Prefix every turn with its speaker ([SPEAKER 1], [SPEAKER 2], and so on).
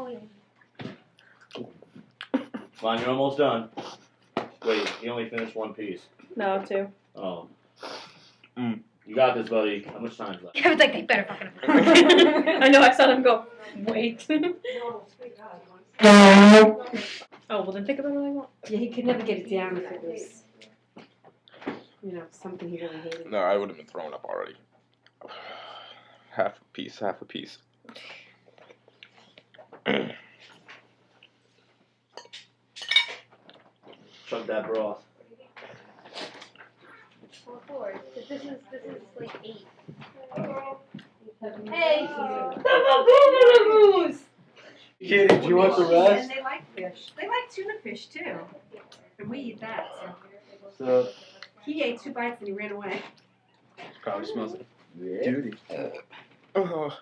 [SPEAKER 1] morning.
[SPEAKER 2] Come on, you're almost done. Wait, he only finished one piece.
[SPEAKER 1] No, 2.
[SPEAKER 2] Oh. You got this, buddy. How much time's left?
[SPEAKER 3] Yeah, but like they better fucking.
[SPEAKER 1] I know, I saw them go, wait. Oh, well then think about what I want.
[SPEAKER 4] Yeah, he could never get it down if it was, something he really hated.
[SPEAKER 5] No, I would have been thrown up already. Half a piece, half a piece.
[SPEAKER 2] Chug that broth.
[SPEAKER 3] 4. This is like 8.
[SPEAKER 4] Hey!
[SPEAKER 2] Kid, did you want the rest?
[SPEAKER 4] And they like fish. They like tuna fish too. And we eat that.
[SPEAKER 2] So,
[SPEAKER 4] He ate 2 bites and he ran away.
[SPEAKER 6] Probably smells like duty.
[SPEAKER 5] Oh.